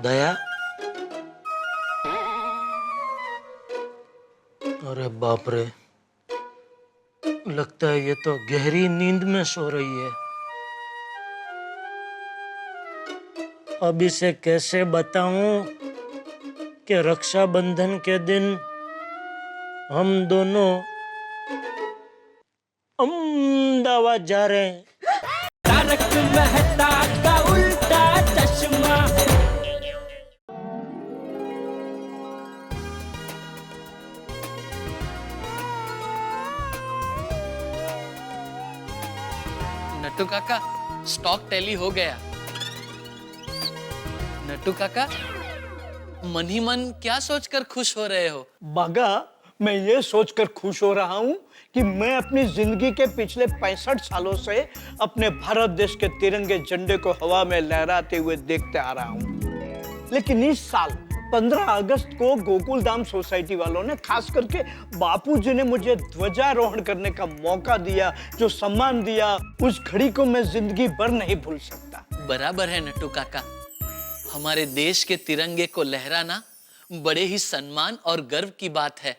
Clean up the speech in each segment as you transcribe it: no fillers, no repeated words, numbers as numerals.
दया? अरे बाप रे, लगता है ये तो गहरी नींद में सो रही है। अब इसे कैसे बताऊं कि रक्षाबंधन के दिन हम दोनों अहमदाबाद जा रहे हैं। तारक मेहता का उल्टा चश्मा। नट्टू काका, स्टॉक टैली हो गया। नट्टू काका, मन ही मन क्या सोचकर खुश हो रहे हो? बागा, मैं ये सोचकर खुश हो रहा हूँ कि मैं अपनी जिंदगी के पिछले 65 सालों से अपने भारत देश के तिरंगे झंडे को हवा में लहराते हुए देखते आ रहा हूँ। लेकिन इस साल 15 अगस्त को गोकुल धाम सोसाइटी वालों ने, खास करके बापूजी ने मुझे ध्वजारोहण करने का मौका दिया, जो सम्मान दिया, उस घड़ी को मैं जिंदगी भर नहीं भूल सकता। बराबर है नट्टू काका, हमारे देश के तिरंगे को लहराना बड़े ही सम्मान और गर्व की बात है।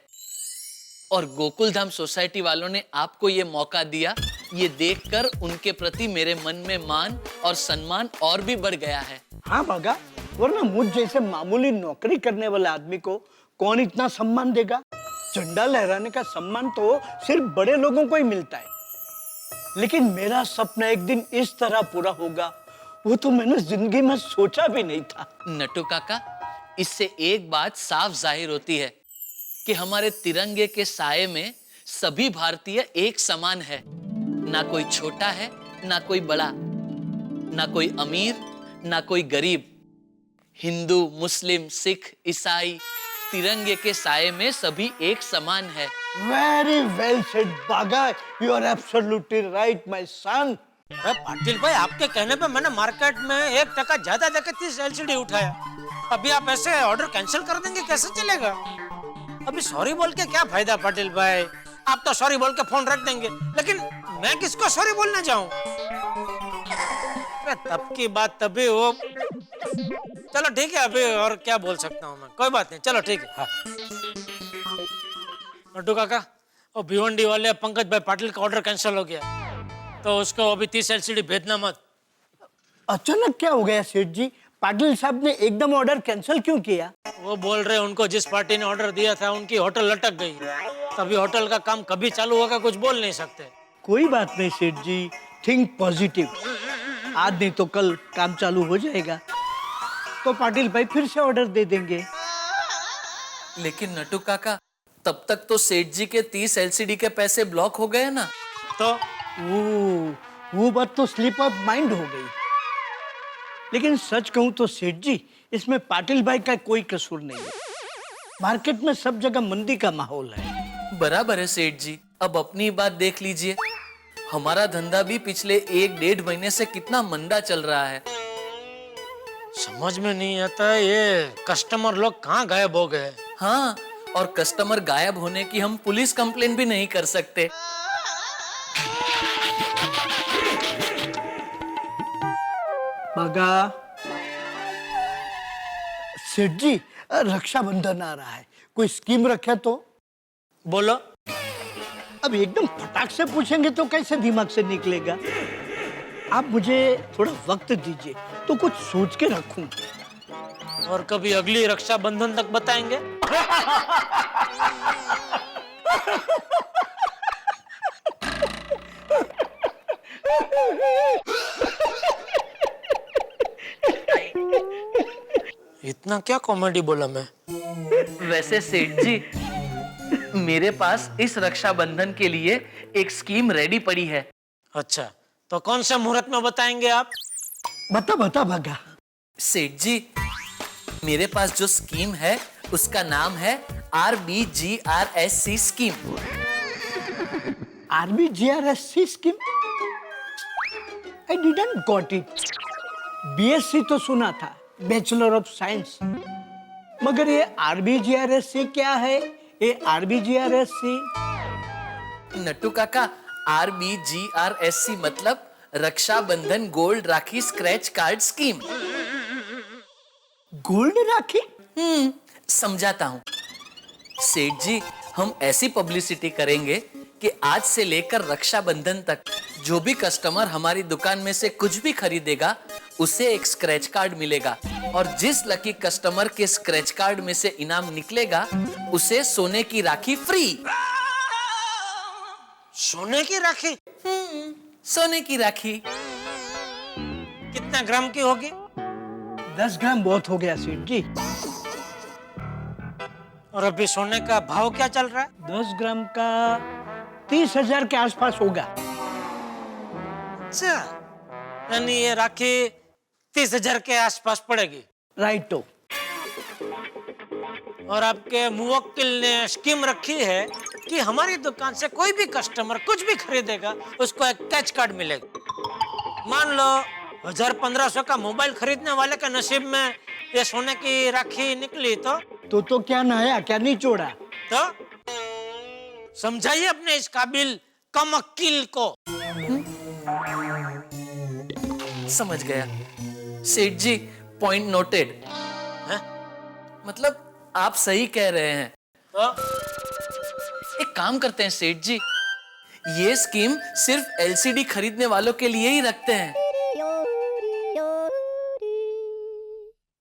और गोकुल धाम सोसाइटी वालों ने आपको ये मौका दिया, ये देखकर उनके प्रति मेरे मन में मान और सम्मान और भी बढ़ गया है। हाँ बागा, वरना मुझ जैसे मामूली नौकरी करने वाले आदमी को कौन इतना सम्मान देगा? झंडा लहराने का सम्मान तो सिर्फ बड़े लोगों को ही मिलता है। लेकिन मेरा सपना एक दिन इस तरह पूरा होगा, वो तो मैंने जिंदगी में सोचा भी नहीं था। नट्टू काका, इससे एक बात साफ जाहिर होती है कि हमारे तिरंगे के साये में सभी भारतीय एक समान है। ना कोई छोटा है, ना कोई बड़ा, ना कोई अमीर, ना कोई गरीब। हिंदू, मुस्लिम, सिख, ईसाई, तिरंगे के साये में सभी एक समान है। Very well said, बागा। You are absolutely right, my son. Patil भाई, आपके कहने पे मैंने मार्केट में 1% ज्यादा देकर 30 LCD उठाया। अभी आप ऐसे ऑर्डर कैंसिल कर देंगे, कैसे चलेगा? अभी सॉरी बोल के क्या फायदा पाटिल भाई? आप तो सॉरी बोल के फोन रख देंगे, लेकिन मैं किसको सॉरी बोलने जाऊं? तब की बात तभी हो। चलो ठीक है, अभी और क्या बोल सकता हूँ मैं, कोई बात नहीं, चलो ठीक है। हाँ। नट्टू काका, वो भिवंडी वाले पंकज भाई पाटिल का ऑर्डर कैंसिल हो गया, तो उसको अभी 30 LCD भेजना मत। अचानक क्या हो गया सेठ जी? पाटिल साहब ने एकदम ऑर्डर कैंसिल क्यों किया? वो बोल रहे उनको जिस पार्टी ने ऑर्डर दिया था उनकी होटल लटक गई, तभी होटल का काम कभी चालू होगा कुछ बोल नहीं सकते। कोई बात नहीं सेठ जी, थिंक पॉजिटिव। आज नहीं तो कल काम चालू हो जाएगा, तो पाटिल भाई फिर से ऑर्डर दे देंगे। लेकिन नट्टू काका, तब तक तो सेठ जी के 30 LCD के पैसे ब्लॉक हो गए ना। तो वो बात तो स्लिप ऑफ माइंड हो गई। लेकिन सच कहूं तो सेठ जी, इसमें पाटिल भाई का कोई कसूर नहीं है। मार्केट में सब जगह मंदी का माहौल है। बराबर है सेठ जी, अब अपनी बात देख लीजिए, हमारा धंधा भी पिछले 1-1.5 महीने से कितना मंदा चल रहा है। समझ में नहीं आता ये कस्टमर लोग कहाँ गायब हो गए। हाँ, और कस्टमर गायब होने की हम पुलिस कंप्लेन भी नहीं कर सकते। बागा, सेठ जी, रक्षाबंधन आ रहा है, कोई स्कीम रखे तो? बोलो। अब एकदम फटाक से पूछेंगे तो कैसे दिमाग से निकलेगा? आप मुझे थोड़ा वक्त दीजिए तो कुछ सोच के रखूं। और कभी अगली रक्षाबंधन तक बताएंगे। इतना क्या कॉमेडी बोला मैं? वैसे सेठ जी, मेरे पास इस रक्षाबंधन के लिए एक स्कीम रेडी पड़ी है। अच्छा, तो कौन से मुहूर्त में बताएंगे आप? बता भागा। सेठ जी, मेरे पास जो स्कीम है उसका नाम है RBGRSC scheme. RBGRSC scheme? I didn't got it. BSc तो सुना था, बैचलर ऑफ साइंस, मगर ये RBGRSC क्या है? ये RBGRSC? नट्टू काका, RBGRSC मतलब रक्षाबंधन गोल्ड राखी स्क्रैच कार्ड स्कीम। गोल्ड राखी? समझाता हूँ। सेठ जी, हम ऐसी पब्लिसिटी करेंगे कि आज से लेकर रक्षाबंधन तक जो भी कस्टमर हमारी दुकान में से कुछ भी खरीदेगा उसे एक स्क्रैच कार्ड मिलेगा, और जिस लकी कस्टमर के स्क्रैच कार्ड में से इनाम निकलेगा उसे सोने की राखी फ्री। सोने की राखी? सोने की राखी। कितना ग्राम की होगी? 10 ग्राम बहुत हो गया सेठ जी। और अभी सोने का भाव क्या चल रहा है? 10 ग्राम का 30,000 के आसपास होगा। अच्छा, यानी ये राखी 30,000 के आसपास पड़ेगी। राइट। तो और आपके मुवक्किल ने स्कीम रखी है कि हमारी दुकान से कोई भी कस्टमर कुछ भी खरीदेगा उसको एक कैच कार्ड मिलेगा। मान लो 1,000-1,500 का मोबाइल खरीदने वाले के नसीब में ये सोने की राखी निकली तो क्या नया, क्या नहीं छोड़ा? तो समझाइए अपने इस काबिल कमक्किल को। समझ गया सेठ जी, पॉइंट नोटेड। मतलब आप सही कह रहे हैं। तो एक काम करते हैं सेठ जी, ये स्कीम सिर्फ एलसीडी खरीदने वालों के लिए ही रखते हैं।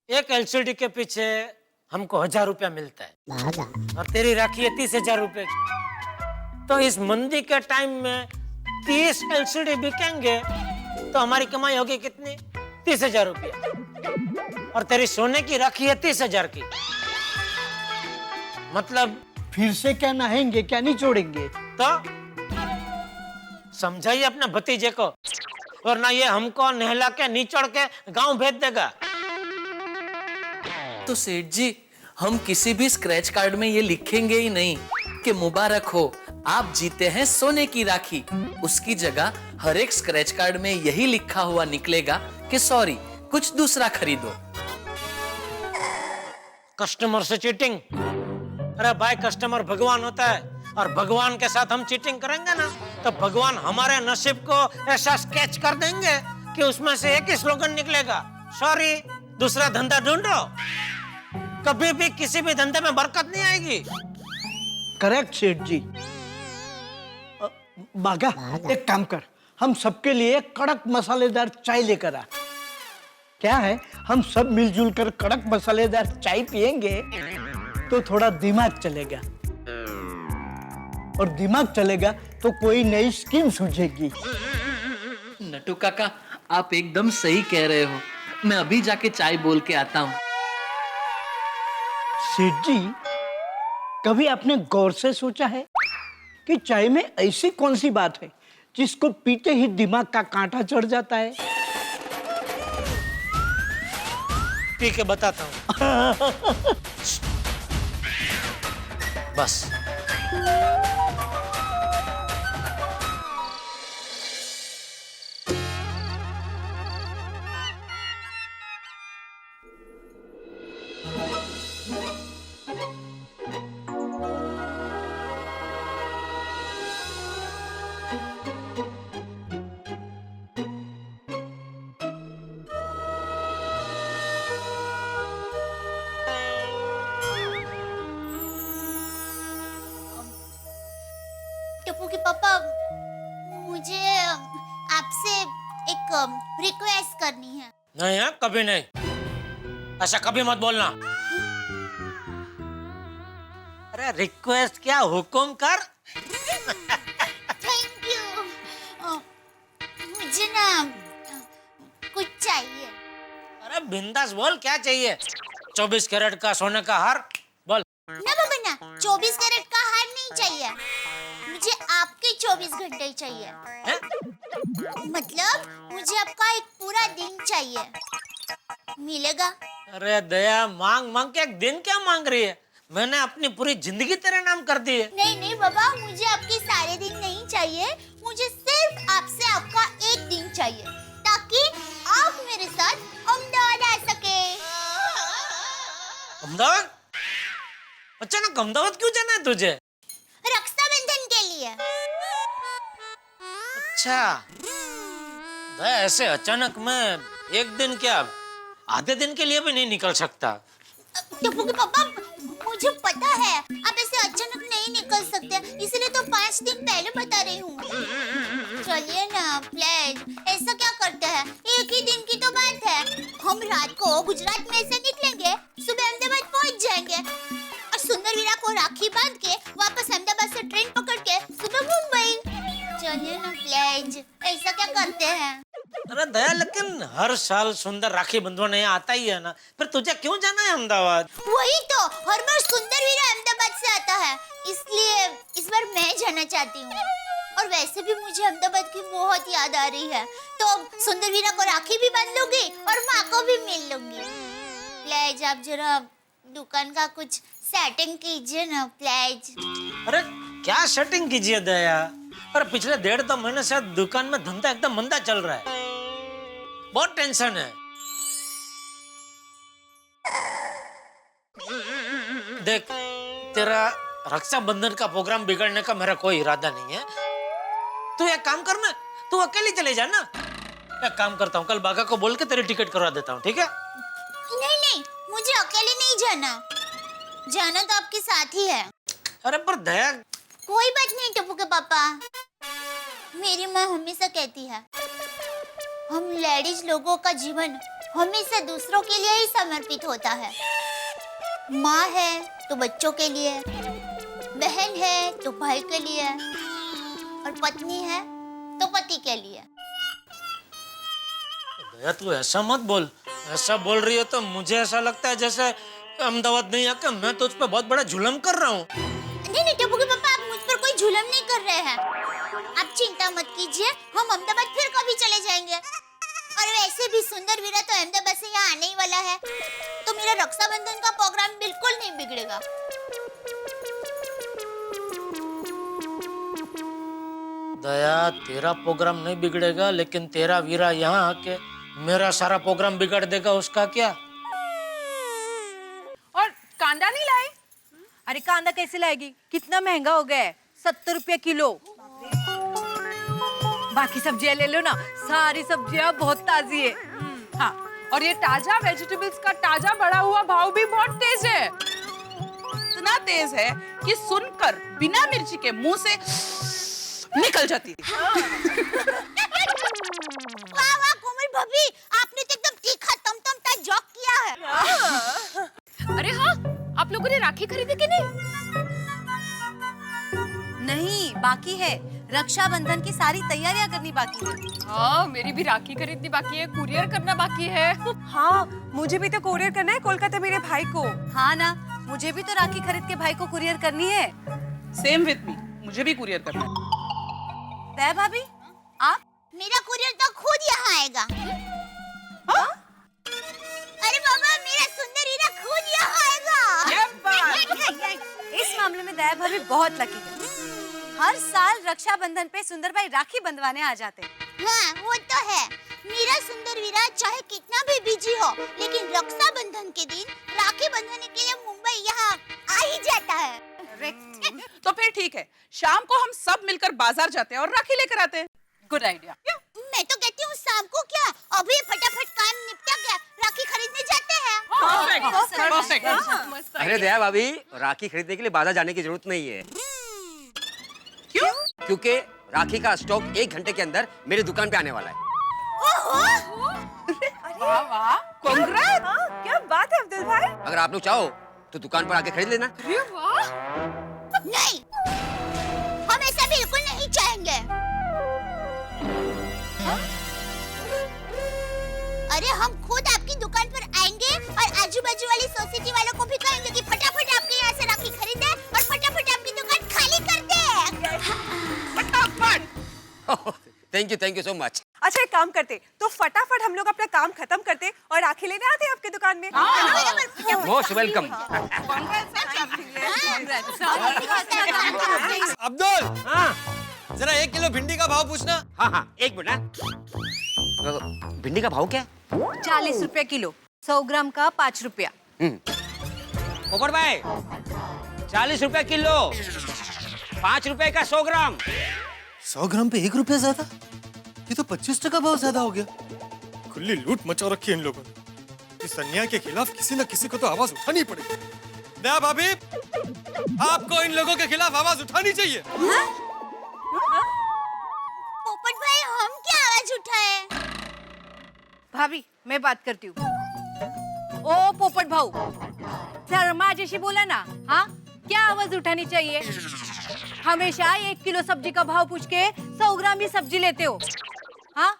एक एलसीडी के पीछे हमको 1,000 रुपया मिलता है और तेरी राखी है 30,000 रुपए की। तो इस मंदी के टाइम में 30 एलसीडी बिकेंगे तो हमारी कमाई होगी कितनी? 30,000 रुपया। और तेरी सोने की राखी है 30,000 की। मतलब फिर से क्या नहाएंगे, क्या नहीं छोड़ेंगे? तो समझाइए अपने भतीजे को, वरना ये हमको नहला के निचोड़ के गांव भेज देगा। तो सेठ जी, हम किसी भी स्क्रैच कार्ड में ये लिखेंगे ही नहीं कि मुबारक हो आप जीते हैं सोने की राखी। उसकी जगह हर एक स्क्रैच कार्ड में यही लिखा हुआ निकलेगा कि सॉरी, कुछ दूसरा खरीदो। कस्टमर से चीटिंग? अरे भाई, कस्टमर भगवान होता है और भगवान के साथ हम चीटिंग करेंगे ना तो भगवान हमारे नसीब को ऐसा स्केच कर देंगे कि उसमें से एक ही स्लोगन निकलेगा, सॉरी, दूसरा धंधा ढूंढो। कभी भी किसी भी धंधे में बरकत नहीं आएगी। करेक्ट सेठ जी। बागा, एक काम कर, हम सबके लिए कड़क मसालेदार चाय लेकर आ। क्या है, हम सब मिलजुल कर कड़क मसालेदार चाय पियेंगे तो थोड़ा दिमाग चलेगा, और दिमाग चलेगा तो कोई नई स्कीम सूझेगी। नटू काका, आप एकदम सही कह रहे हो। मैं अभी जाके चाय बोल के आता हूँ। सेठ जी, कभी आपने गौर से सोचा है कि चाय में ऐसी कौन सी बात है जिसको पीते ही दिमाग का कांटा चढ़ जाता है? पी के बताता हूँ। बस। टप्पू के पापा, मुझे आपसे एक रिक्वेस्ट करनी है। नहीं है, कभी नहीं। ऐसा कभी मत बोलना। अरे रिक्वेस्ट क्या, हुकुम कर। Thank you. मुझे ना कुछ चाहिए। अरे बिंदास बोल, क्या चाहिए? 24 कैरेट का सोने का हार बोल। ना बाबा ना, 24 कैरेट का हार नहीं चाहिए, मुझे आपके 24 घंटे चाहिए। है? मतलब मुझे आपका एक पूरा दिन चाहिए, मिलेगा? अरे दया, मांग मांग के एक दिन क्या मांग रही है? मैंने अपनी पूरी जिंदगी तेरे नाम कर दी है। नहीं नहीं बाबा, मुझे आपके सारे दिन नहीं चाहिए, मुझे सिर्फ आपसे आपका एक दिन चाहिए ताकि आप मेरे साथ अहमदाबाद आ सके। अहमदाबाद? अचानक अहमदाबाद क्यों जाना है तुझे? रक्षाबंधन के लिए। अच्छा, दया, ऐसे अचानक में एक दिन क्या, आधे दिन के लिए भी नहीं निकल सकता। टप्पू के पापा, मुझे पता है आप ऐसे अचानक नहीं निकल सकते, इसलिए तो 5 दिन पहले बता रही हूँ। चलिए ना प्लीज, ऐसा क्या करते हैं, एक ही दिन की तो बात है। हम रात को गुजरात में से निकलेंगे, सुबह अहमदाबाद पहुँच जाएंगे और सुंदरवीरा को राखी बांध के वापस अहमदाबाद से ट्रेन पकड़ के सुबह मुंबई। चलिए ना प्लीज, ऐसा क्या करते हैं। अरे दया, लेकिन हर साल सुंदर राखी बंधवाने यहाँ आता ही है ना, फिर तुझे क्यों जाना है अहमदाबाद? वही तो, हर बार सुंदरवीरा अहमदाबाद से आता है, इसलिए इस बार मैं जाना चाहती हूँ। और वैसे भी मुझे अहमदाबाद की बहुत याद आ रही है, तो सुंदरवीरा को राखी भी बांध लूंगी और माँ को भी मिल लूंगी। प्लीज आप जरा दुकान का कुछ सेटिंग कीजिए ना प्लीज। अरे क्या सेटिंग कीजिए दया, पर पिछले 1.5-2 महीने से दुकान में धंधा एकदम मंदा चल रहा है, बहुत टेंशन है। देख, तेरा रक्षाबंधन का प्रोग्राम बिगड़ने का मेरा कोई इरादा नहीं है। तू एक काम कर ना, तू अकेली चले जा ना। एक काम करता हूँ, कल बागा को बोल के तेरी टिकट करवा देता हूँ, ठीक है? नहीं नहीं, मुझे अकेले नहीं जाना, जाना तो आपके साथ ही है। अरे पर दया, कोई बात नहीं टप्पू के पापा, मेरी माँ हमेशा कहती है हम लेडीज लोगों का जीवन हमेशा दूसरों के लिए ही समर्पित होता है। माँ है तो बच्चों के लिए, बहन है तो भाई के लिए, और पत्नी है तो पति के लिए। दया तू ऐसा मत बोल, ऐसा बोल रही है तो मुझे ऐसा लगता है जैसे अहमदाबाद नहीं आकर मैं तुझ पे बहुत बड़ा जुल्म कर रहा हूँ। नहीं नहीं टप्पू के पापा, आप मुझ पर कोई जुल्म नहीं कर रहे हैं, आप चिंता मत कीजिए, हम अहमदाबाद फिर कभी चले जाएंगे। और वैसे भी सुंदरवीरा तो अहमदाबाद से यहाँ आने ही वाला है, तो मेरा रक्षाबंधन का प्रोग्राम बिल्कुल नहीं बिगड़ेगा। दया, तेरा प्रोग्राम नहीं बिगड़ेगा, लेकिन तेरा वीरा यहाँ आके मेरा सारा प्रोग्राम बिगाड़ देगा, उसका क्या? और कांदा नहीं लाए? अरे कांदा कैसे लाएगी, कितना महंगा हो गया है, 70 रुपये किलो। बाकी सब्जियां ले लो ना, सारी सब्जियां बहुत ताजी है। हाँ, और ये ताजा वेजिटेबल्स का ताजा बढ़ा हुआ भाव भी बहुत तेज है, इतना तेज है कि सुनकर बिना मिर्ची के मुंह से निकल जाती है। वाह वाह कोमल भाभी, आपने तो एकदम तीखा तमतमता जोक किया है। अरे हाँ, आप लोगों ने राखी खरीदी कि नहीं? नहीं, बाकी है, रक्षाबंधन की सारी तैयारियां करनी बाकी है। हाँ, मेरी भी राखी खरीदनी बाकी है, कुरियर करना बाकी है। हाँ, मुझे भी तो कुरियर करना है कोलकाता मेरे भाई को। हाँ ना, मुझे भी तो राखी खरीद के भाई को कुरियर करनी है। सेम विद मी, मुझे भी कुरियर करना है। दया भाभी, आप? मेरा कुरियर तो खुद यहाँ आएगा। हाँ? अरे बाबा, मेरा सुंदरवीरा खुद यहाँ आएगा। इस मामले में दया भाभी बहुत लकी है, हर साल रक्षाबंधन पे सुंदर भाई राखी बंधवाने आ जाते हैं। हाँ, वो तो है, मेरा सुंदरवीरा चाहे कितना भी बिजी हो, लेकिन रक्षाबंधन के दिन राखी बंधवाने के लिए मुंबई यहाँ आ ही जाता है। तो फिर ठीक है, शाम को हम सब मिलकर बाजार जाते हैं और राखी लेकर आते हैं। Good idea. मैं तो कहती हूँ शाम को क्या, अभी फटाफट काम निपटा के राखी खरीदने जाते हैं। परफेक्ट। अरे दया भाभी, राखी खरीदने के लिए बाजार जाने की जरूरत नहीं है। क्यों? क्योंकि राखी का स्टॉक 1 घंटे के अंदर मेरी दुकान पे आने वाला है। वाह वाह, कांग्रेस। क्या बात है अब्दुल भाई। अगर आप लोग चाहो तो दुकान पर आके खरीद लेना। अरे वाह। नहीं, हम ऐसा बिल्कुल नहीं चाहेंगे। अरे हम खुद आपकी दुकान पर आएंगे और आजू बाजू वाली सोसाइटी वालों को भी कहेंगे कि फटाफट आपके यहाँ से राखी खरीदे और फटाफट आपकी दुकान खाली कर दे। फटाफट। Thank you so much. अच्छा एक काम करते, तो फटाफट हम लोग अपना काम खत्म करते और राखी लेने आते आपकी दुकान में। Most welcome. अब्दुल, हाँ जरा 1 किलो भिंडी का भाव पूछना। हाँ, एक मिनट। तो भिंडी का भाव क्या है? 40 रुपए किलो, 100 ग्राम का 5 रुपया। पोपट भाई, 40 रुपए किलो, 5 रुपए का 100 ग्राम। 100 ग्राम पे 1 रुपया ज्यादा, ये तो 25% भाव ज्यादा हो गया। खुली लूट मचा रखी है इन लोगों ने। इस अन्याय के खिलाफ किसी न किसी को तो आवाज उठानी पड़ेगी। दया भाभी, आपको इन लोगों के खिलाफ आवाज उठानी चाहिए। पोपट भाई हम क्या आवाज उठाए? भाभी मैं बात करती हूँ। ओ पोपट भाऊ, शर्मा जैसी बोला ना, हाँ क्या आवाज उठानी चाहिए? हमेशा 1 किलो सब्जी का भाव पूछ के 100 ग्राम ही सब्जी लेते हो, हाँ?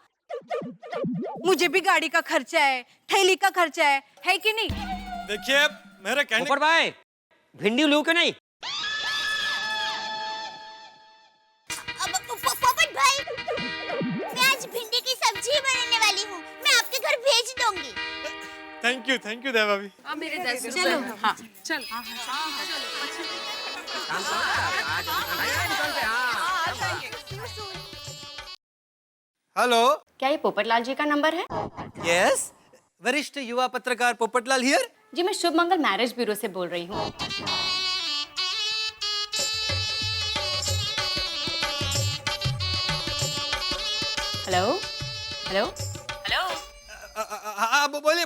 मुझे भी गाड़ी का खर्चा है, थैली का खर्चा है कि नहीं? देखिए मेरे कहने ऊपर भाई, भिंडी लूं कि नहीं? पोपट भाई, मैं आज भिंडी की सब्जी बनाने वाली हूँ, मैं आपके घर भेज दूंगी। थैंक यू दया भाभी। मेरे जैसे चलो। हाँ चल हेलो, क्या ये पोपटलाल जी का नंबर है? यस, वरिष्ठ युवा पत्रकार पोपटलाल हियर। जी मैं शुभ मंगल मैरिज ब्यूरो से बोल रही हूँ। Hello hello hello. हाँ बोलिए,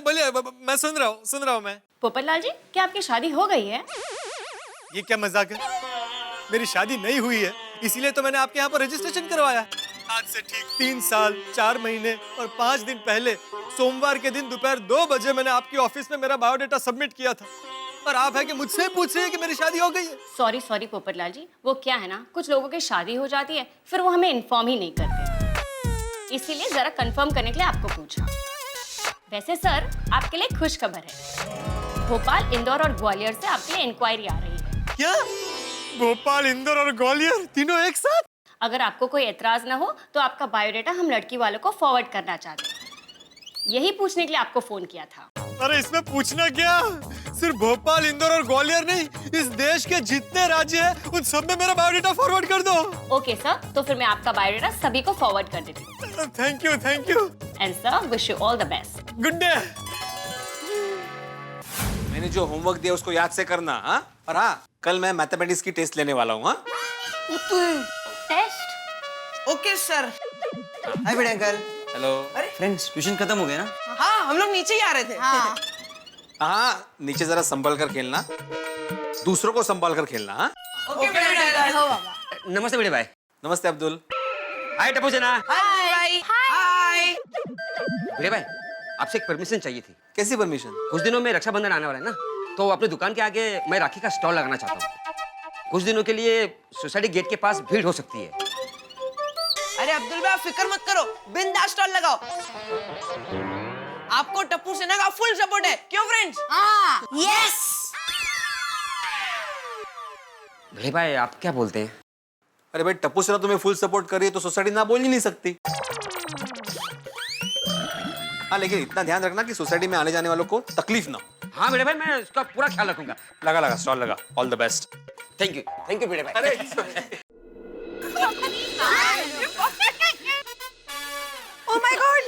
मैं सुन रहा हूँ मैं। पोपटलाल जी, क्या आपकी शादी हो गई है? ये क्या मजाक है? मेरी शादी नहीं हुई है, इसीलिए तो मैंने आपके यहाँ पर रजिस्ट्रेशन करवाया। आज से ठीक 3 साल 4 महीने और 5 दिन पहले सोमवार के दिन दोपहर 2 बजे मैंने आपकी ऑफिस में मेरा बायोडाटा सबमिट किया था, और आप है कि मुझसे पूछ रहे हैं कि मेरी शादी हो गई है। सॉरी पोपटलाल जी, वो क्या है ना, कुछ लोगों की शादी हो जाती है फिर वो हमें इन्फॉर्म ही नहीं करते, इसीलिए जरा कंफर्म करने के लिए आपको पूछा। वैसे सर, आपके लिए खुश खबर है, भोपाल, इंदौर और ग्वालियर से आपके लिए इंक्वायरी आ रही है। क्या? भोपाल, इंदौर और ग्वालियर तीनों एक साथ? अगर आपको कोई एतराज ना हो तो आपका बायोडाटा हम लड़की वालों को फॉरवर्ड करना चाहते हैं, यही पूछने के लिए आपको फोन किया था। अरे इसमें पूछना क्या, सिर्फ भोपाल, इंदौर और ग्वालियर नहीं, इस देश के जितने राज्य हैं उन सब में मेरा बायोडाटा फॉरवर्ड कर दो। ओके सर, तो फिर मैं आपका बायोडाटा सभी को फॉरवर्ड कर देती हूँ। Thank you. And sir, wish you all the best. Good day. मैंने जो होमवर्क दिया उसको याद से करना, हाँ? और हाँ, कल मैं मैथमेटिक्स की टेस्ट लेने वाला हूँ, हाँ? टेस्ट? Okay sir. हाय बड़े अंकल। हेलो। फ्रेंड्स, ट्यूशन खत्म हो गया ना? हाँ, हम लोग नीचे ही आ रहे थे। हाँ, नीचे जरा संभल कर खेलना, दूसरों को संभाल कर खेलना, हाँ? ओके बड़े। नमस्ते बड़े भाई। नमस्ते अब्दुल। हाय टप्पू सेना। हाय हाय। बड़े भाई, आपसे एक परमिशन चाहिए थी। कैसी परमिशन? कुछ दिनों में रक्षाबंधन आने वाला है ना, तो अपनी दुकान के आगे मैं राखी का स्टॉल लगाना चाहता हूँ। कुछ दिनों के लिए सोसाइटी गेट के पास भीड़ हो सकती है। अरे अब्दुल भाई, फिक्र मत करो, बिंदास स्टॉल लगाओ। आपको टप्पू सेना का फुल सपोर्ट है, क्यों फ्रेंड्स? हाँ, यस। बड़े भाई, आप क्या बोलते हैं? अरे भाई, टप्पू सेना तुम्हें फुल सपोर्ट कर रही है तो सोसाइटी ना बोल ही नहीं सकती। हाँ, लेकिन इतना ध्यान रखना कि सोसाइटी में आने जाने वालों को तकलीफ ना हो। हाँ बड़े भाई, मैं उसका पूरा ख्याल रखूंगा। लगा स्टॉल लगा। All the best. Thank you बड़े भाई। ओह माय गॉड,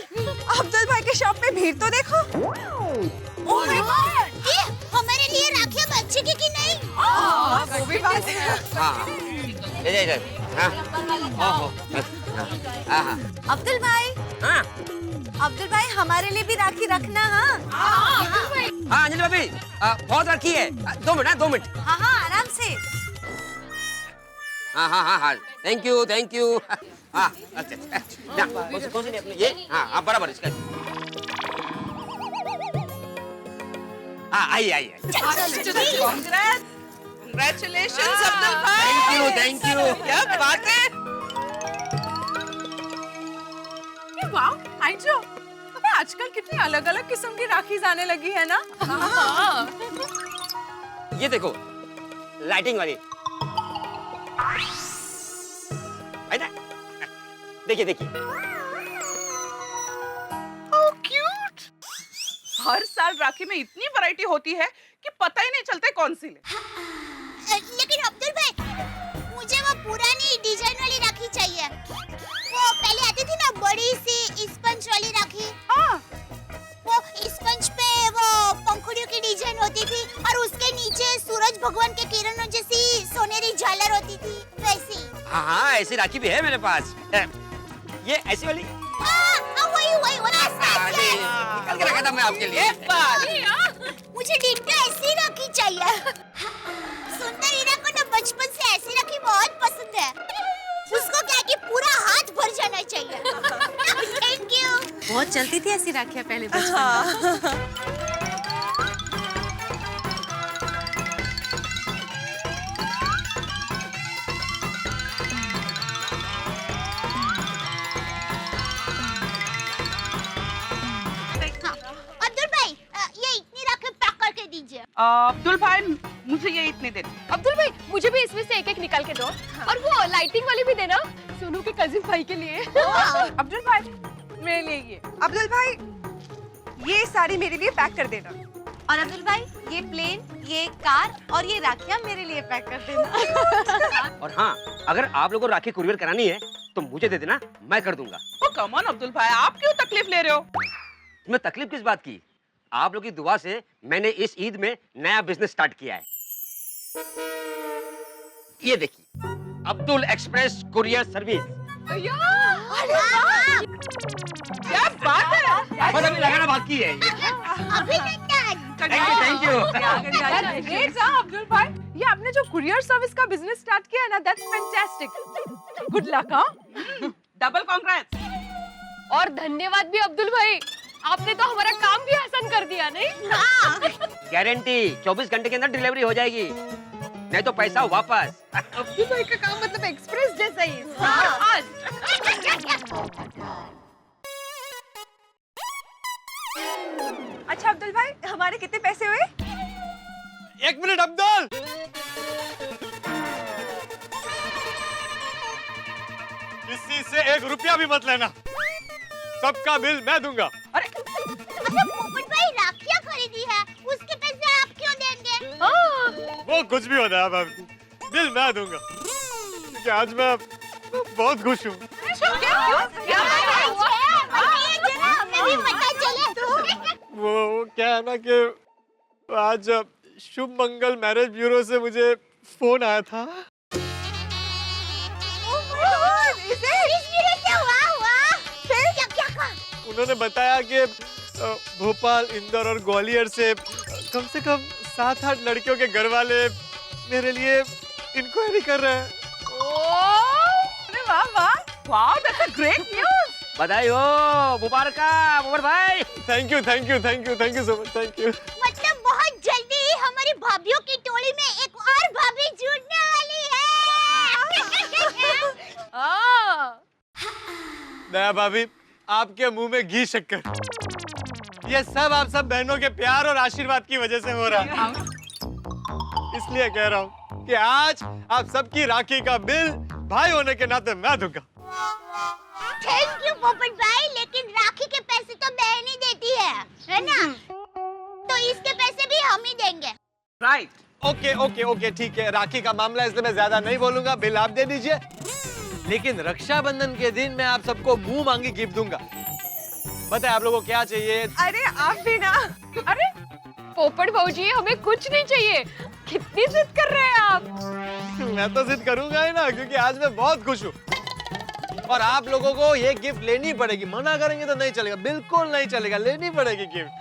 अब्दुल भाई के शॉप में भीड़ तो देखो। ओह माय गॉड, ये हमारे लिए राखियां बचेगी कि नहीं? वो भी बात है। हाँ, ये हाँ, हाँ। अब्दुल भाई, हाँ, अब्दुल भाई हमारे लिए भी राखी रखना। हाँ हाँ अंजलि भाभी, बहुत राखी है। 2 मिनट। हाँ हाँ, आराम से। हाँ, थैंक यू। हाँ, अच्छा, कौन सी नहीं अपनी ये? हाँ, बराबर इसका। हाँ, आइए। Congratulations अब्दुल भाई। Thank you. क्या बात है? वाह, आइजो, अबे आजकल कितनी अलग-अलग किस्म की राखीज आने लगी है ना? ये देखो, लाइटिंग वाली। देखिए। How cute! हर साल राखी में इतनी वैरायटी होती है कि पता ही नहीं चलता कौन सी ले। लेकिन अब्दुल भाई, मुझे वो पुरानी डिजाइन वाली राखी चाहिए। वो पहले आती थी ना, बड़ी सी स्पंज वाली राखी। हाँ, वो स्पंज पे वो पंखुड़ियों की डिजाइन होती थी और उसके नीचे सूरज भगवान के किरणों जैसी सोनेरी झालर होती थी, वैसी। हाँ, ऐसी राखी भी है मेरे पास। ये ऐसी वाली वही निकाल के रखा था मैं आपके लिए। मुझे डिंगा ऐसी राखी चाहिए। सुंदर हीरा को ना बचपन से ऐसी राखी बहुत पसंद है। उसको क्या कि पूरा हाथ भर जाना चाहिए। Thank you. बहुत चलती थी ऐसी राखियां पहले बचपन में। अब्दुल भाई ये इतनी राखी पैक करके दीजिए। अब्दुल भाई मुझे ये इतने दे दो। अब्दुल भाई मुझे भी इसमें से एक एक निकाल के दो और वो लाइटिंग वाली भी देना सोनू के कजिन भाई के लिए। अब्दुल भाई मेरे लिए ये। अब्दुल भाई ये साड़ी मेरे लिए पैक कर देना। और अब्दुल भाई ये प्लेन, ये कार और ये राखियां मेरे लिए पैक कर देना। और हाँ, अगर आप लोगों को राखी कुरियर करानी है तो मुझे दे देना, मैं कर दूंगा। ओ कम ऑन अब्दुल भाई, आप क्यों तकलीफ ले रहे हो? तुम्हें तकलीफ किस बात की? आप लोगों की दुआ से मैंने इस ईद में नया बिजनेस स्टार्ट किया है। ये देखिए, अब्दुल एक्सप्रेस कुरियर सर्विस। क्या बात है? बस अभी लगाना बाकी है। Thank you. ग्रेट अब्दुल भाई, ये आपने जो कुरियर सर्विस का बिजनेस स्टार्ट किया है ना, that's fantastic. Good luck. Double congrats. और धन्यवाद भी अब्दुल भाई, आपने तो हमारा काम भी आसान कर दिया नहीं? गारंटी 24 घंटे के अंदर डिलीवरी हो जाएगी, नहीं तो पैसा वापस। अब्दुल भाई का काम मतलब एक्सप्रेस जैसा ही। अच्छा अब्दुल भाई, हमारे कितने पैसे हुए? 1 मिनट अब्दुल। किसी से 1 रुपया भी मत लेना, सबका बिल मैं दूंगा। अच्छा पोपट भाई राखियां खरीदी है, उसके पैसे आप क्यों देंगे? वो कुछ भी होता है भाभी, बिल मैं दूंगा क्योंकि आज मैं बहुत खुश हूँ। हमें भी पता चले। वो क्या है ना कि आज शुभ मंगल मैरिज ब्यूरो से मुझे फोन आया था। उन्होंने बताया कि भोपाल, इंदौर और ग्वालियर से कम 7-8 लड़कियों के घर वाले मेरे लिए इंक्वायरी कर रहे हैं। वाह वाह wow, that's a great news. बधाई हो, मुबारक मोहम्मद भाई। Thank you so much, thank you. मतलब बहुत जल्दी ही हमारी भाभीयों की टोली में एक और भाभी जुड़ने वाली है। दया भाभी, आपके मुंह में घी शक्कर, ये सब आप सब बहनों के प्यार और आशीर्वाद की वजह से हो रहा है। इसलिए कह रहा हूँ कि आज आप सबकी राखी का बिल भाई होने के नाते मैं दूंगा। थैंक यू पोपट भाई, लेकिन राखी के पैसे तो बहन ही देती है ना? तो इसके पैसे भी हम ही देंगे। राइट। ओके ठीक है, राखी का मामला इसलिए मैं ज्यादा नहीं बोलूंगा, बिल आप दे दीजिए। लेकिन रक्षाबंधन के दिन मैं आप सबको मुंह मांगी गिफ्ट दूंगा। बताए आप लोगों को क्या चाहिए? अरे आप भी ना। अरे पोपट भाऊजी, हमें कुछ नहीं चाहिए। कितनी जिद कर रहे हैं आप? मैं तो जिद करूंगा ही ना, क्योंकि आज मैं बहुत खुश हूँ और आप लोगों को ये गिफ्ट लेनी पड़ेगी। मना करेंगे तो नहीं चलेगा, बिल्कुल नहीं चलेगा, लेनी पड़ेगी गिफ्ट।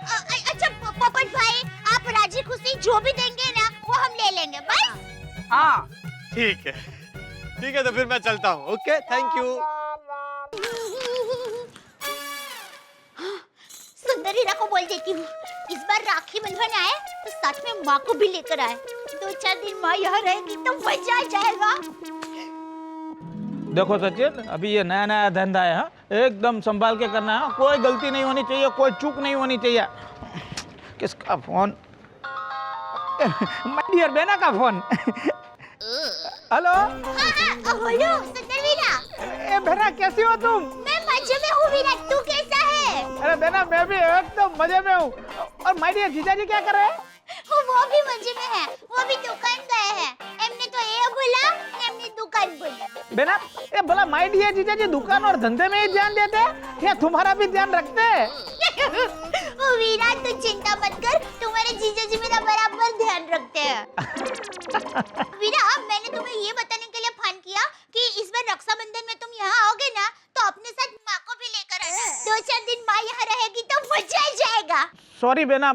अच्छा पोपट भाई, आप राजी खुशी जो भी देंगे ना वो हम ले लेंगे बस। हाँ ठीक है, तो फिर मैं चलता हूँ। Okay, thank you. सुंदर हीरा को बोल देती हूँ इस बार राखी बंधवाने आए तो साथ में माँ को भी लेकर आए। 2-4 दिन माँ यहाँ रहेगी तो मजा आ जाएगा। देखो सचिन, अभी ये नया नया धंधा है, हाँ? एकदम संभाल के करना है, कोई गलती नहीं होनी चाहिए, कोई चूक नहीं होनी चाहिए। किसका फोन? माय डियर बेना का फोन। हेलो। हेलो सुंदर वीरा। ए बेना, कैसी हो तुम? मैं मजे में हूँ वीरा, तू कैसा है? अरे बेना, मैं भी एकदम मजे में हूँ। और माय डियर जीजाजी क्या कर रहे हैं? वो भी मजे में है, वो भी दुकान गए हैं। हमने तो ये बोला, हमने दुकान बोली। बेना, ये बोला माय डियर जीजाजी दुकान और धंधे में ही ध्यान देते हैं, क्या तुम्हारा भी ध्यान रखते हैं? वीरा तू चिंता मत कर, तुम्हारे जीजाजी मेरा बराबर ध्यान रखते हैं। वीरा, मैंने तुम्हें ये बताने के लिए फोन किया कि इस बार रक्षाबंधन में तुम यहाँ आओगे ना, तो अपने साथ सॉरी बेना,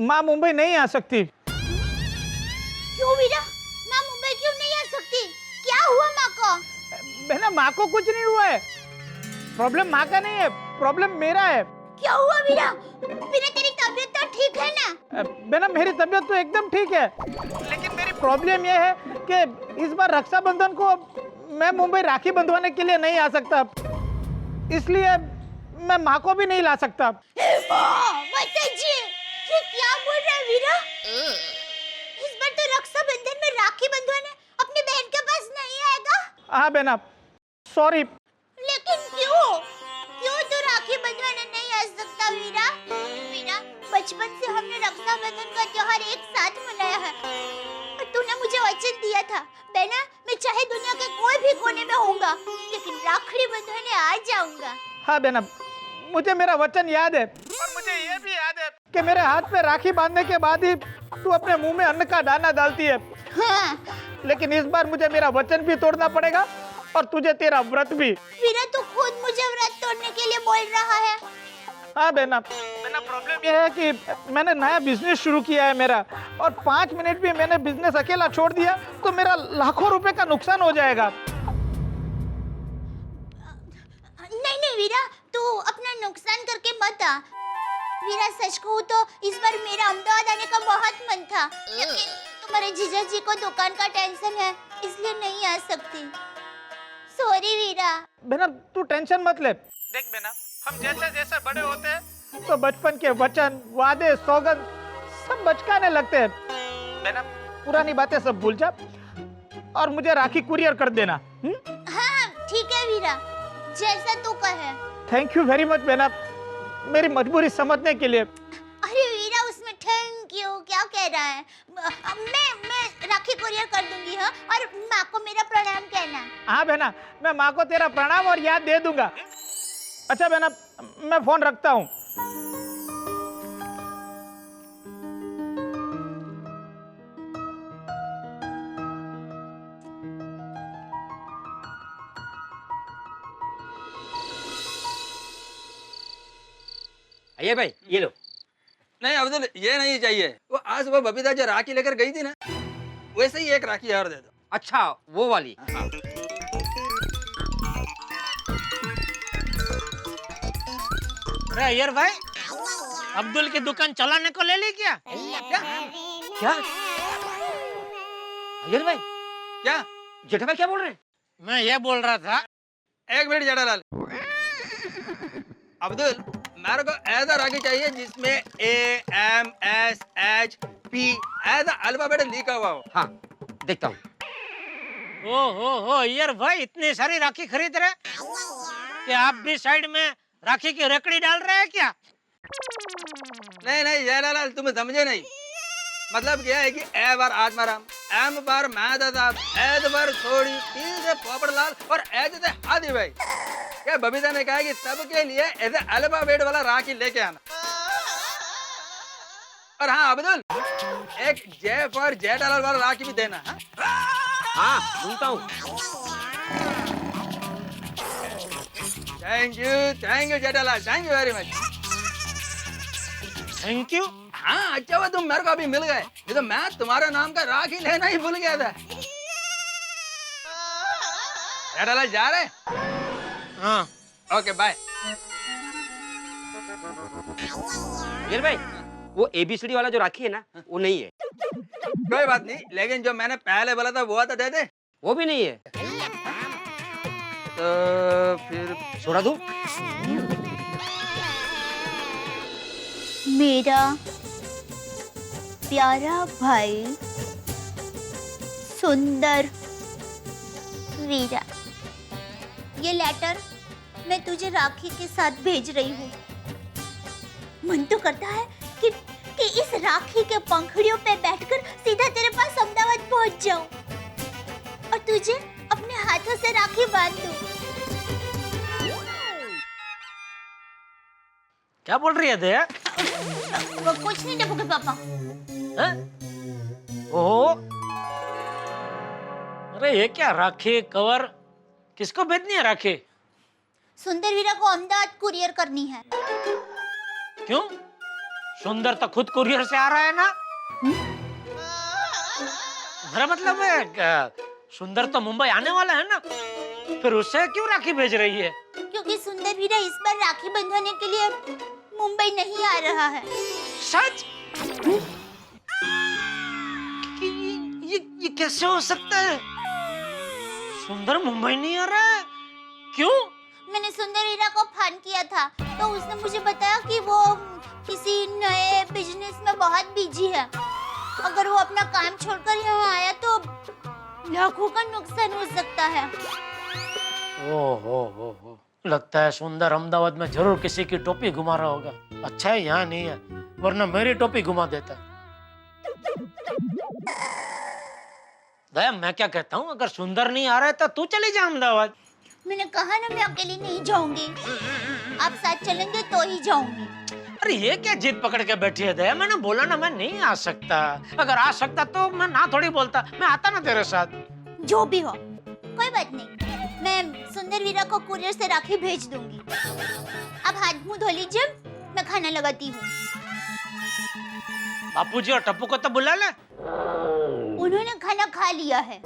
माँ मुंबई नहीं आ सकती। क्यों वीरा? माँ मुंबई क्यों नहीं आ सकती? क्या हुआ माँ को? बेना माँ को कुछ नहीं हुआ है। प्रॉब्लम माँ का नहीं है, प्रॉब्लम मेरा है। क्या हुआ वीरा? वीरा तेरी तबीयत तो ठीक है ना? बेना मेरी तबीयत तो एकदम ठीक है, लेकिन मेरी प्रॉब्लम यह है कि इस बार रक्षाबंधन को मैं मुंबई राखी बंधवाने के लिए नहीं आ सकता, इसलिए मैं माँ को भी नहीं ला सकता। बताइए, ये क्या बोल रहा है वीरा? इस बार तो रक्षाबंधन में राखी बंधवाने अपनी बहन के पास नहीं आएगा? हाँ बेना, सॉरी। लेकिन क्यों? क्यों तो राखी बंधवाने नहीं आ सकता वीरा? वीरा, बचपन से हमने रक्षाबंधन का त्योहार एक साथ मनाया है और तूने मुझे वचन दिया था बहना, मैं चाहे दुनिया के कोई भी कोने में होऊंगा, लेकिन राखड़ी बंधवाने आ जाऊंगा। हाँ बेना, मुझे मेरा वचन याद है, और मुझे ये भी याद है कि मेरे हाथ पे राखी बांधने के बाद ही तू अपने मुंह में अन्न का दाना डालती है। हाँ। लेकिन इस बार मुझे मेरा वचन भी तोड़ना पड़ेगा और तुझे तेरा व्रत भी। वीरा, तू खुद मुझे व्रत तोड़ने के लिए बोल रहा है? हाँ बेना, प्रॉब्लम यह है कि मैंने नया बिजनेस शुरू किया है मेरा, और 5 मिनट भी मैंने बिजनेस अकेला छोड़ दिया तो मेरा लाखों रुपए का नुकसान हो जाएगा। नहीं नहीं वीरा, तू अपना नुकसान करके मत आ। वीरा, सच कहूँ तो इस बार मेरा अहमदाबाद आने का बहुत मन था, लेकिन तुम्हारे जीजा जी को दुकान का टेंशन है, इसलिए नहीं आ सकती। सॉरी वीरा। बेना तू टेंशन मत ले। देख बेना, हम जैसे जैसे बड़े होते हैं तो बचपन के वचन, वादे, सौगंध सब बचकाने लगते हैं। बेना, पुरानी बातें सब भूल जा और मुझे राखी कुरियर कर देना। हाँ ठीक है वीरा, जैसा तू कहे। थैंक यू वेरी मच बेना, मेरी मजबूरी समझने के लिए। अरे वीरा, उसमें थैंक यू क्या कह रहा है? मैं राखी कुरियर कर दूंगी, हाँ, और माँ को मेरा प्रणाम कहना। हाँ बेना, मैं माँ को तेरा प्रणाम और याद दे दूंगा। अच्छा बेना, मैं फोन रखता हूँ। आइए भाई, ये लो। नहीं अब्दुल, ये नहीं चाहिए। वो आज वो बबीता जो राखी लेकर गई थी ना, वैसे ही एक राखी और दे दो। अच्छा, वो वाली। हाँ। अरे अय्यर भाई, अब्दुल की दुकान चलाने को ले ली क्या? क्या? अय्यर भाई, क्या? जेठा भाई क्या बोल रहे हैं? मैं ये बोल रहा था। एक मिनट जेठालाल। अब्दुल, मेरे को ऐसा राखी चाहिए जिसमें AMSHP ऐसा अल्फाबेट लिखा हुआ हो। हाँ, देखता हूँ। ओ अय्यर भाई, इतनी सारी राखी खरीद रहे कि आप भी साइड में राखी की रकड़ी डाल रहे हैं क्या? नहीं जेठालाल, तुम समझे नहीं। मतलब क्या है कि ए पर आत्माराम, एम पर मेहता साहब, एद पर छोड़ी, टी से पोपटलाल और एच से हादी भाई। क्या बबीता ने कहा कि सबके लिए ऐसे अल्फाबेट वाला राखी लेके आना। और हाँ अब्दुल, एक जय पर जेठालाल वाला राखी भी देना। हाँ, सुनता हूँ। Thank you Jethalal, thank you very much. Thank you. हाँ, अच्छा हुआ तुम मेरे को अभी मिल गए, नहीं तो मैं तुम्हारे नाम का राखी लेना ही भूल गया था। जेठालाल जा रहे? हाँ। Okay bye. अय्यर भाई, वो ABCD वाला जो राखी है ना, वो नहीं है। कोई बात नहीं, लेकिन जो मैंने पहले बोला था वो तो दे दे। वो भी नहीं है। तो फिर छोड़ा दूं? मेरा प्यारा भाई सुंदर वीरा, ये लेटर मैं तुझे राखी के साथ भेज रही हूँ। मन तो करता है कि इस राखी के पंखुड़ियों पे बैठकर सीधा तेरे पास अहमदाबाद पहुंच जाऊं और तुझे अपने हाथों से राखी बांध दूं। क्या बोल रही है दया? वो कुछ नहीं टपू के पापा। ओह, अरे ये क्या राखी कवर? किसको भेजनी है राखी? सुंदर वीरा को अहमदाबाद कुरियर करनी है। क्यों? सुंदर तो खुद कुरियर से आ रहा है ना। मेरा मतलब है सुंदर तो मुंबई आने वाला है ना, फिर उससे क्यों राखी भेज रही है? क्योंकि सुंदर वीरा इस बार राखी बंधवाने के लिए मुंबई नहीं आ रहा है। सच? ये कैसे हो सकता है? सुंदर मुंबई नहीं आ रहा है? क्यों? मैंने सुंदर वीरा को फोन किया था तो उसने मुझे बताया कि वो किसी नए बिजनेस में बहुत बिजी है। अगर वो अपना काम छोड़कर यहाँ आया तो लाखों का नुकसान हो सकता है। हो। लगता है सुंदर अहमदाबाद में जरूर किसी की टोपी घुमा रहा होगा। अच्छा है यहाँ नहीं है, वरना मेरी टोपी घुमा देता। दया, मैं क्या कहता हूँ, अगर सुंदर नहीं आ रहा है तो तू चली जा अहमदाबाद। मैंने कहा ना मैं अकेली नहीं जाऊंगी, आप साथ चलेंगे तो ही जाऊंगी। अरे ये क्या जिद पकड़ के बैठी है दया? मैंने बोला ना मैं नहीं आ सकता। अगर आ सकता तो मैं ना थोड़ी बोलता, मैं आता ना तेरे साथ। जो भी हो कोई बात नहीं, मैं सुंदर वीरा को कुरियर से राखी भेज दूंगी। अब हाथ मुंह धो लीजिए, मैं खाना लगाती हूँ। बापूजी और टप्पू को तो बुला ले। उन्होंने खाना खा लिया है।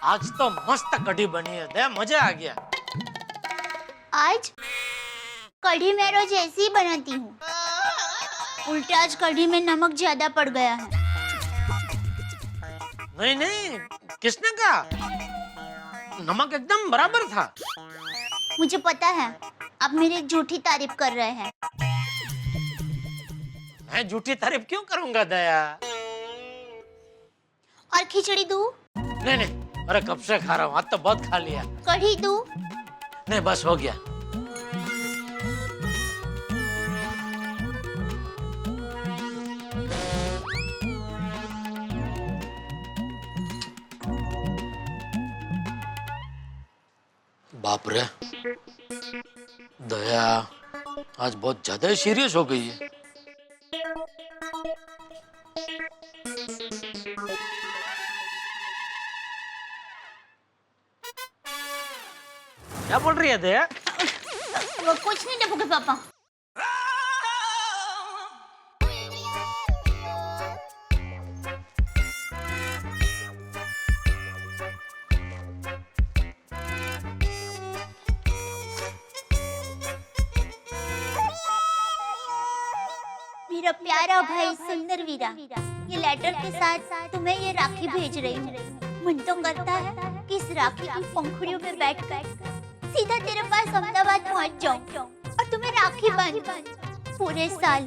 आज तो मस्त कढ़ी बनी है दया, मजा आ गया। आज कढ़ी मैं रोज ऐसी ही बनाती हूँ, उल्टे आज कढ़ी में नमक ज्यादा पड़ गया है। नहीं, किसने कहा? नमक एकदम बराबर था। मुझे पता है, आप मेरी झूठी तारीफ कर रहे हैं। मैं झूठी तारीफ क्यों करूंगा दया? और खिचड़ी दूं? नहीं, अरे कब से खा रहा हूँ, आज तो बहुत खा लिया। कढ़ी दूं? नहीं, बस हो गया। बाप रे, दया आज बहुत ज्यादा सीरियस हो गई है। क्या बोल रही है दया? वो कुछ नहीं टप्पू के पापा। मेरा प्यारा भाई सुंदर वीरा, ये लेटर के साथ तुम्हें ये राखी भेज रही हूँ। मन तो करता है कि इस राखी की पंखुड़ियों में बैठकर सीधा तेरे पास अहमदाबाद पहुँच जाऊँ और तुम्हें राखी बांधूं। पूरे साल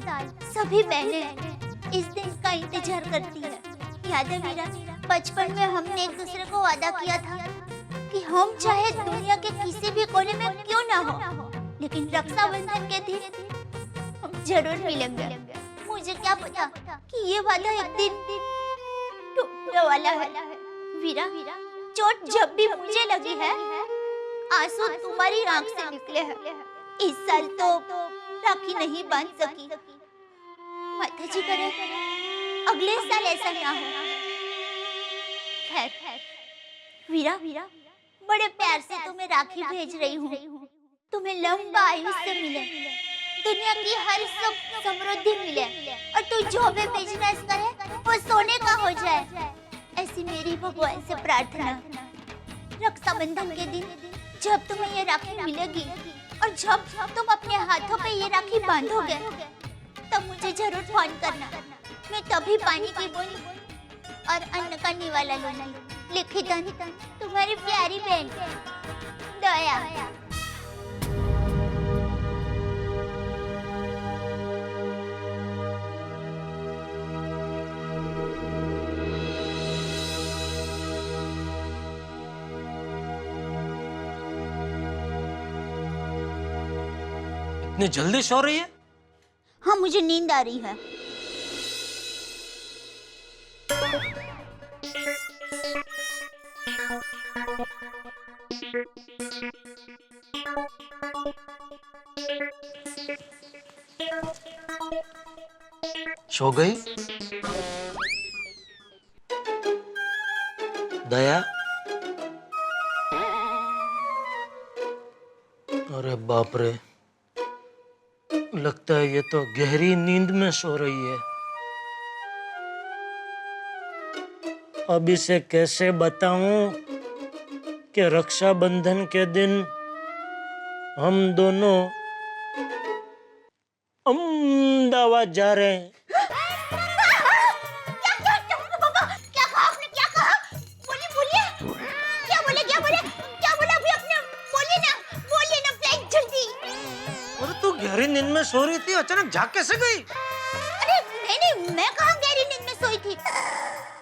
सभी बहनें इस दिन का इंतजार करती है। याद है वीरा, बचपन में हमने एक दूसरे को वादा किया था कि हम चाहे दुनिया के किसी भी कोने में क्यों ना हो, लेकिन रक्षाबंधन के दिन हम जरूर मिलेंगे। मुझे क्या पता कि ये वादा एक दिन टूटने वाला है। वीरा, चोट जब भी मुझे लगी है, आंसू तुम्हारी आंख से निकले हैं। इस साल तो राखी नहीं बांध सकी। माता जी करे अगले साल ऐसा ना हो। खैर, वीरा, बड़े प्यार से तुम्हें राखी भेज रही हूँ। तुम्हें लंबा आयुष्य मिले, दुनिया की हर सुख समृद्धि मिले और तू जो भी बिजनेस करे वो सोने का हो जाए, ऐसी मेरी भगवान से प्रार्थना। रक्षाबंधन के दिन जब तुम्हें ये राखी मिलेगी और जब तुम अपने हाथों पे ये राखी बांधोगे तब मुझे जरूर फोन करना। मैं तभी पानी की बूंद और अन्न का निवाला लूंगी। लिखितन, तुम्हारी प्यारी बहन दया। इतनी जल्दी सो रही है? हाँ, मुझे नींद आ रही है। सो गई? दया। अरे बाप रे, लगता है ये तो गहरी नींद में सो रही है। अब इसे कैसे बताऊं कि रक्षाबंधन के दिन हम दोनों अहमदाबाद जा रहे हैं। क्या कहा आपने? क्या कहा? बोलिए क्या बोला अभी आपने? बोलिए ना प्लीज जल्दी। अरे तू गहरी नींद में सो रही थी, अचानक जाग कैसे गई? अरे नहीं, मैं कहाँ गहरी नींद में सोई थी?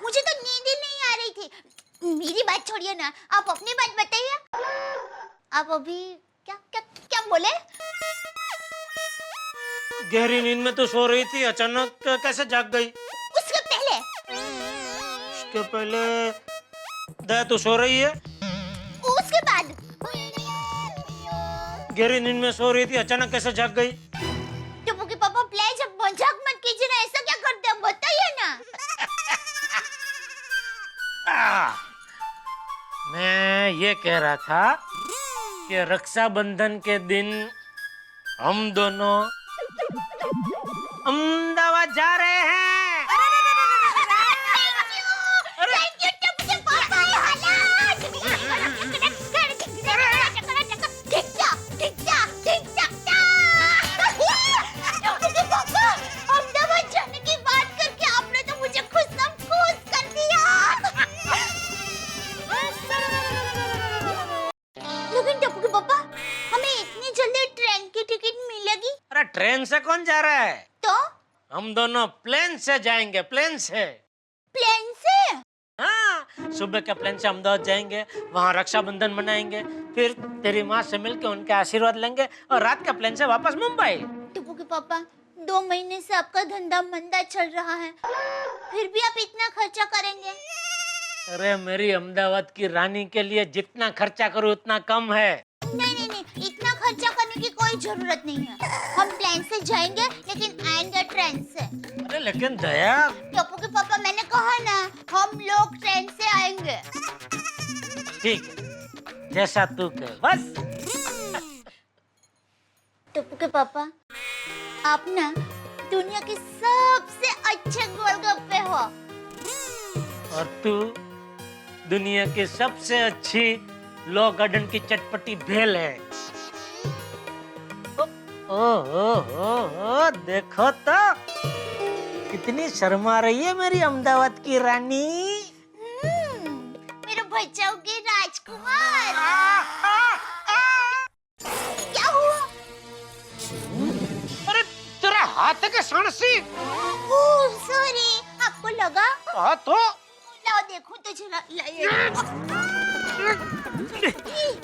मुझे तो नींद ही नहीं आ रही थी। मेरी बात छोड़िए ना, आप अपनी बात बताइए। आप अभी क्या बोले? गहरी नींद में तो सो रही थी, अचानक कैसे जाग गई? उसके पहले दया तो सो रही है, उसके बाद गहरी नींद में सो रही थी, अचानक कैसे जाग गई? टप्पू के पापा प्लीज अब मजाक मत कीजिए ना, ऐसा क्या करते हैं बताइए ना। मैं ये कह रहा था कि रक्षाबंधन के दिन हम दोनों अहमदाबाद जा रहे हैं। अहमदाबाद जाने की बात करके आपने तो मुझे खुश कर दिया। लेकिन टप्पू के पापा, हमें इतनी जल्दी ट्रेन की टिकट मिलेगी? अरे ट्रेन से कौन जा रहा है? तो हम दोनों प्लेन से जाएंगे, प्लेन से। प्लेन से? हाँ, सुबह के प्लेन से अहमदाबाद जाएंगे, वहाँ रक्षाबंधन मनाएंगे, फिर तेरी माँ से मिलके उनके आशीर्वाद लेंगे और रात के प्लेन से वापस मुंबई। टप्पू के पापा, 2 महीने से आपका धंधा मंदा चल रहा है, फिर भी आप इतना खर्चा करेंगे? अरे मेरी अहमदाबाद की रानी के लिए जितना खर्चा करूँ उतना कम है। नहीं, इतना खर्चा करने की कोई जरूरत नहीं है। हम प्लेन से जाएंगे लेकिन आएंगे ट्रेन से। अरे लेकिन दया। टप्पू के पापा, मैंने कहा ना, हम लोग ट्रेन से आएंगे। ठीक है, जैसा तू कहे बस। टप्पू के पापा, आप ना दुनिया के सबसे अच्छे गोलगप्पे हो। और तू दुनिया की सबसे अच्छी लॉ गार्डन की चटपटी भेल है। ओ, देखो तो कितनी शर्मा रही है मेरी अहमदाबाद की रानी। मेरे बच्चों के राजकुमार। क्या हुआ? अरे तेरा हाथ के सणसी। ओह सॉरी, आपको लगा? हाँ तो लाओ देखो तो जरा।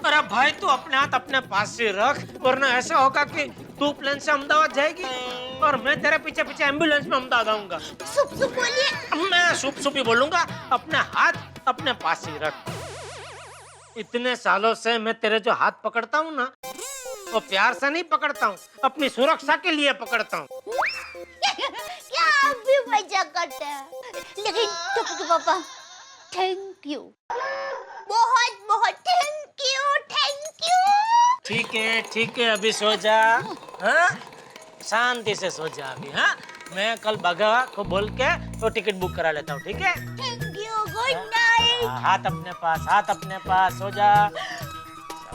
अरे भाई तू अपने हाथ अपने पास से रख, वरना ऐसा होगा कि तू प्लेन से अहमदाबाद जाएगी और मैं तेरे पीछे पीछे एम्बुलेंस में अहमदाबाद आऊंगा। सुप बोलिए। मैं सुप ही बोलूंगा। अपने हाथ अपने पास ही रख। इतने सालों से मैं तेरे जो हाथ पकड़ता हूँ ना, वो प्यार से नहीं पकड़ता हूँ, अपनी सुरक्षा के लिए पकड़ता हूँ। क्या आप भी मजाक करते हैं? लेकिन टप्पू के पापा, थैंक यू, बहुत बहुत थैंक यू। ठीक है, अभी सो जा। हाँ, शांति से सो जा अभी। हाँ, मैं कल बागा को बोल के तो टिकट बुक करा लेता हूँ। ठीक है? Thank you, good night. हाथ अपने पास, सो जा।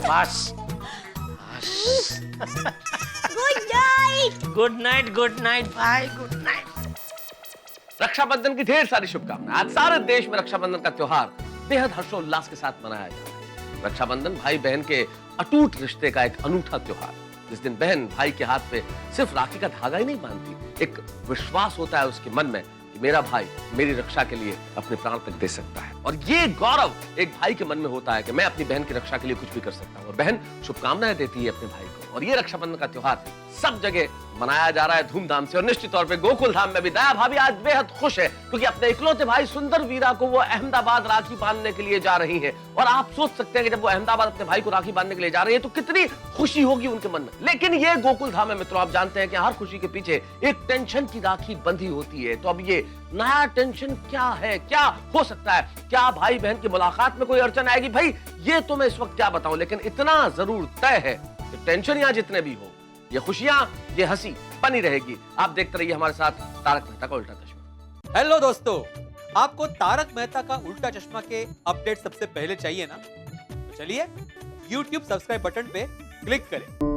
बस। गुड नाइट भाई, गुड नाइट। रक्षाबंधन की ढेर सारी शुभकामनाएं। आज सारे देश में रक्षाबंधन का त्योहार बेहद हर्षोल्लास के साथ मनाया जा रहा है। रक्षाबंधन भाई बहन के अटूट रिश्ते का एक अनूठा त्योहार, जिस दिन बहन भाई के हाथ पे सिर्फ राखी का धागा ही नहीं बांधती, एक विश्वास होता है उसके मन में कि मेरा भाई मेरी रक्षा के लिए अपने प्राण तक दे सकता है। और ये गौरव एक भाई के मन में होता है कि मैं अपनी बहन की रक्षा के लिए कुछ भी कर सकता हूँ। और बहन शुभकामनाएं देती है अपने भाई को। और ये रक्षाबंधन का त्योहार सब जगह मनाया जा रहा है धूमधाम से और निश्चित तौर पे गोकुल धाम में भी दया भाभी आज बेहद खुश है क्योंकि अपने इकलौते भाई सुंदर वीरा को वो अहमदाबाद राखी बांधने के लिए जा रही हैं। और आप सोच सकते हैं कि जब वो अहमदाबाद अपने भाई को राखी बांधने के लिए जा रही है तो कितनी खुशी होगी उनके मन में। लेकिन ये गोकुल धाम है मित्रों, आप जानते हैं कि हर खुशी के पीछे एक टेंशन की राखी बंधी होती है। तो अब ये नया टेंशन क्या है, क्या हो सकता है? क्या भाई बहन की मुलाकात में कोई अड़चन आएगी? भाई ये तो मैं इस वक्त क्या बताऊं, लेकिन इतना जरूर तय है कि टेंशन यहाँ जितने भी हो, ये खुशियां, ये हंसी बनी रहेगी। आप देखते रहिए हमारे साथ तारक मेहता का उल्टा चश्मा। हेलो दोस्तों, आपको तारक मेहता का उल्टा चश्मा के अपडेट सबसे पहले चाहिए ना? तो चलिए YouTube सब्सक्राइब बटन पे क्लिक करें।